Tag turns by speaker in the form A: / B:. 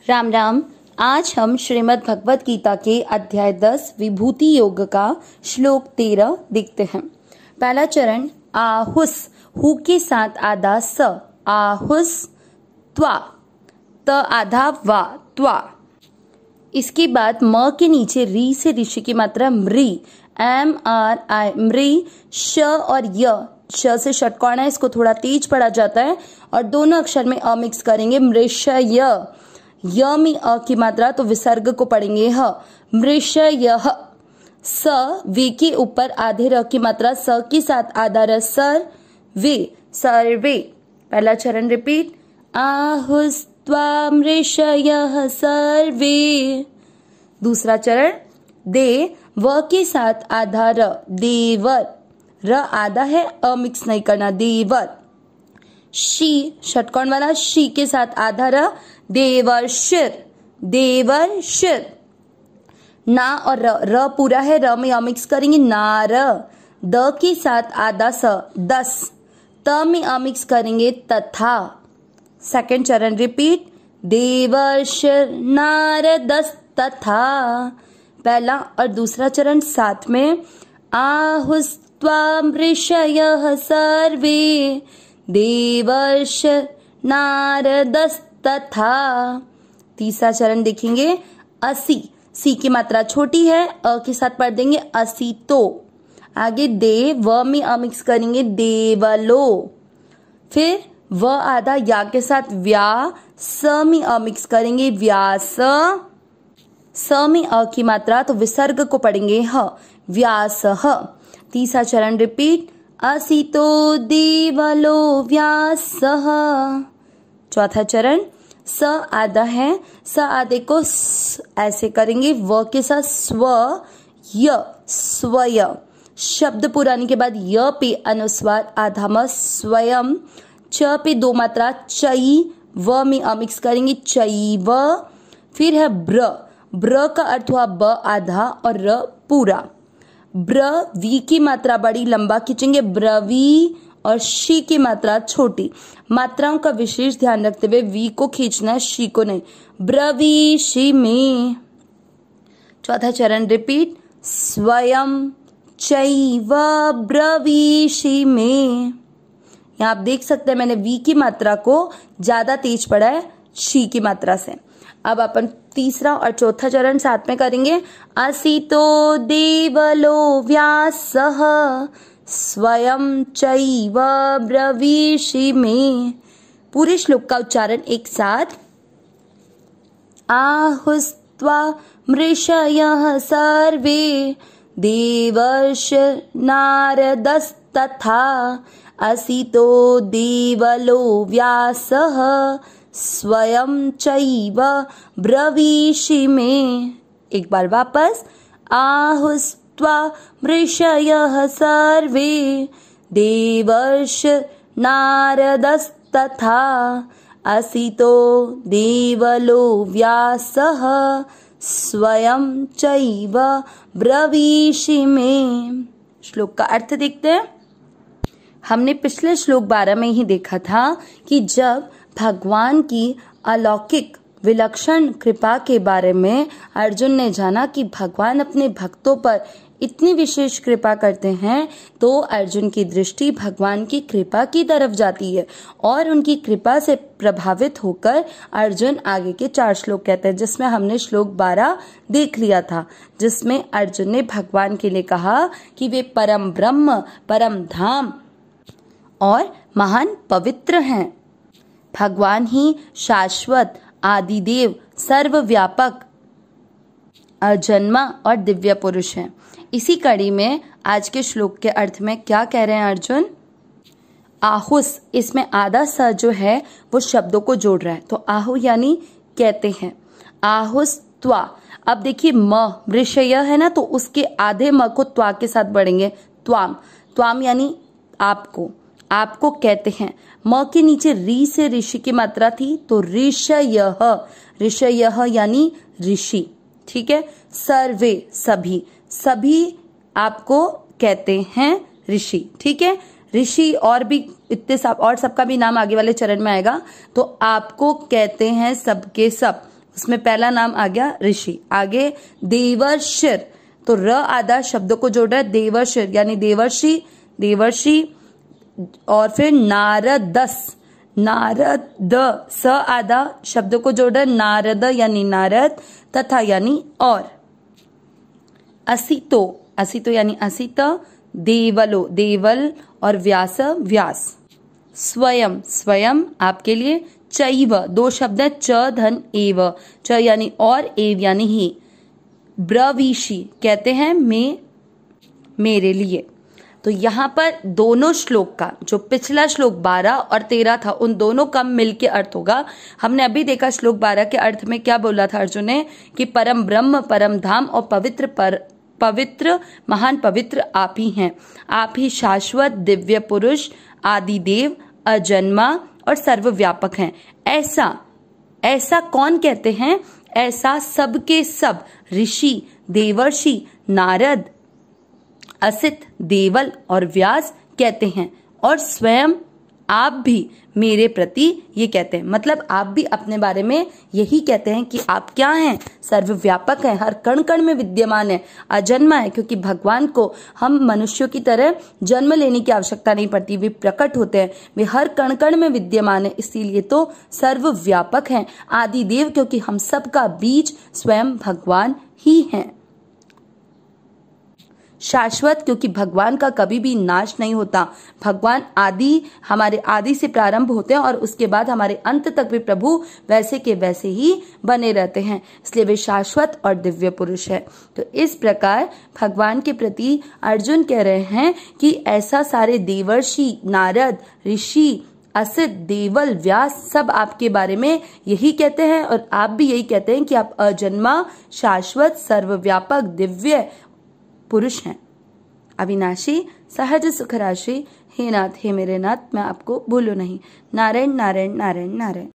A: राम राम। आज हम श्रीमद् भगवत गीता के अध्याय 10 विभूति योग का श्लोक 13 देखते हैं। पहला चरण आहुस, हु के साथ आधा स, आहुस त्वा, त आधा वा, त्वा। इसके बाद म के नीचे री से ऋषि की मात्रा मृ, एम आर आई, मृ। श और य, श से षटकोण है, इसको थोड़ा तेज पढ़ा जाता है और दोनों अक्षर में अ मिक्स करेंगे, मृषय। य में अ की मात्रा तो विसर्ग को पढ़ेंगे ह, मृषय। स, वे के ऊपर आधे र की मात्रा स के साथ आधा र, सर वे, सर्वे। पहला चरण रिपीट, आहुस्त्वा मृषयः सर्वे। दूसरा चरण दे, व के साथ आधा र, देवर, र आधा है, अ मिक्स नहीं करना, देवर। शी, षटकोण वाला शी के साथ आधा र, देवर्षिर, देवर्षिर। ना और र पूरा है, र में अ मिक्स करेंगे, नार। द के साथ आधा स, दस, त में अ मिक्स करेंगे, तथा। सेकंड चरण रिपीट, देवर्षिर नारदस तथा। पहला और दूसरा चरण साथ में, आहुस्त्वा मृषयः सर्वे, देवर्षिर नारदस तथा। तीसरा चरण देखेंगे, असी, सी की मात्रा छोटी है, अ के साथ पढ़ देंगे, असी तो। आगे दे, व में अ मिक्स करेंगे, देवलो। फिर व आधा या के साथ व्या, स में अ मिक्स करेंगे, व्यास। स में अ की मात्रा तो विसर्ग को पढ़ेंगे, ह, व्यासः। तीसरा चरण रिपीट, असितो देवलो व्यासः। चौथा चरण स आधा है, स आधे को स ऐसे करेंगे, व के साथ स्व, य, स्वय। शब्द पुराने के बाद य पे अनुस्वार आधा म, स्वयं। च पे दो मात्रा चई, व में अ मिक्स करेंगे, चैव। फिर है ब्र, ब्र का अर्थ हुआ ब आधा और र पूरा। ब्र, वी की मात्रा बड़ी लंबा खींचेंगे, ब्रवी, और शी की मात्रा छोटी। मात्राओं का विशेष ध्यान रखते हुए वी को खींचना है, शी को नहीं, ब्रवीषि में। चौथा चरण रिपीट, स्वयं चैव ब्रवीषि में। यहाँ आप देख सकते हैं मैंने वी की मात्रा को ज्यादा तेज पढ़ा है शी की मात्रा से। अब अपन तीसरा और चौथा चरण साथ में करेंगे, असितो देवलो व्यासः स्वयं चैव ब्रवीषि में। पूरे श्लोक का उच्चारण एक साथ, आहुस्त्वा मृषयः सर्वे, देवर्षिर नारदस्तथा, असितो देवलो व्यासः स्वयं चैव ब्रवीषि में। एक बार वापस, आहुस्त्वा मृषयः सर्वे, देवर्षिर नारदस्तथा, असितो देवलो व्यासः स्वयं चैव ब्रवीषि में। श्लोक का अर्थ देखते हैं। हमने पिछले श्लोक 12 में ही देखा था कि जब भगवान की अलौकिक विलक्षण कृपा के बारे में अर्जुन ने जाना कि भगवान अपने भक्तों पर इतनी विशेष कृपा करते हैं, तो अर्जुन की दृष्टि भगवान की कृपा की तरफ जाती है और उनकी कृपा से प्रभावित होकर अर्जुन आगे के 4 श्लोक कहते हैं, जिसमें हमने श्लोक 12 देख लिया था, जिसमें अर्जुन ने भगवान के लिए कहा कि वे परम ब्रह्म, परम धाम और महान पवित्र हैं। भगवान ही शाश्वत, आदिदेव, सर्वव्यापक, अजन्मा और दिव्य पुरुष हैं। इसी कड़ी में आज के श्लोक के अर्थ में क्या कह रहे हैं अर्जुन? आहुस, इसमें आधा स जो है वो शब्दों को जोड़ रहा है, तो आहु यानी कहते हैं, आहुस त्वा। अब देखिए म मृषय है ना, तो उसके आधे म को त्वा के साथ बढ़ेंगे, त्वाम। त्वाम यानी आपको, आपको कहते हैं। म के नीचे री से ऋषि की मात्रा थी, तो ऋषयः, ऋषयः यानी ऋषि, ठीक है। सर्वे, सभी, सभी आपको कहते हैं ऋषि, ठीक है। ऋषि और भी इतने सब और सबका भी नाम आगे वाले चरण में आएगा, तो आपको कहते हैं सबके सब, उसमें पहला नाम आ गया ऋषि। आगे देवर्षिर, तो र आधा शब्द को जोड़ रहा है, देवर्षिर यानी देवर्षि, देवर्षि। और फिर नारदस, नारद, स आधा शब्द को जोड़ रहा है, नारद यानी नारद, तथा यानी और। असितो, असितो यानी असित, देवलो देवल, और व्यास व्यास। स्वयं, स्वयं आपके लिए। चैव, दो शब्द है, च धन एव, च यानी और, एव यानी ही। ब्रवीषि कहते हैं मैं, मेरे लिए। तो यहाँ पर दोनों श्लोक का, जो पिछला श्लोक 12 और 13 था, उन दोनों का मिलके अर्थ होगा। हमने अभी देखा श्लोक 12 के अर्थ में क्या बोला था अर्जुन ने, कि परम ब्रह्म, परम धाम और पवित्र महान पवित्र आप ही हैं। आप ही शाश्वत दिव्य पुरुष, आदि देव, अजन्मा और सर्वव्यापक हैं। ऐसा, ऐसा कौन कहते हैं? ऐसा सबके सब ऋषि, देवर्षि, नारद, असित, देवल और व्यास कहते हैं, और स्वयं आप भी मेरे प्रति ये कहते हैं। मतलब आप भी अपने बारे में यही कहते हैं कि आप क्या हैं? सर्वव्यापक हैं, हर कण कण में विद्यमान है, अजन्मा है, क्योंकि भगवान को हम मनुष्यों की तरह जन्म लेने की आवश्यकता नहीं पड़ती, वे प्रकट होते हैं, वे हर कण कण में विद्यमान है, इसीलिए तो सर्वव्यापक हैं। आदि देव, क्योंकि हम सबका बीज स्वयं भगवान ही हैं। शाश्वत, क्योंकि भगवान का कभी भी नाश नहीं होता, भगवान आदि, हमारे आदि से प्रारंभ होते हैं और उसके बाद हमारे अंत तक भी प्रभु वैसे के वैसे ही बने रहते हैं, इसलिए वे शाश्वत और दिव्य पुरुष है। तो इस प्रकार भगवान के प्रति अर्जुन कह रहे हैं कि ऐसा सारे देवर्षि, नारद, ऋषि, असित, देवल, व्यास सब आपके बारे में यही कहते हैं, और आप भी यही कहते हैं कि आप अजन्मा, शाश्वत, सर्वव्यापक, दिव्य पुरुष हैं। अविनाशी, सहज सुख राशि, हे नाथ, हे मेरे नाथ, मैं आपको भूलूं नहीं। नारायण नारायण नारायण नारायण।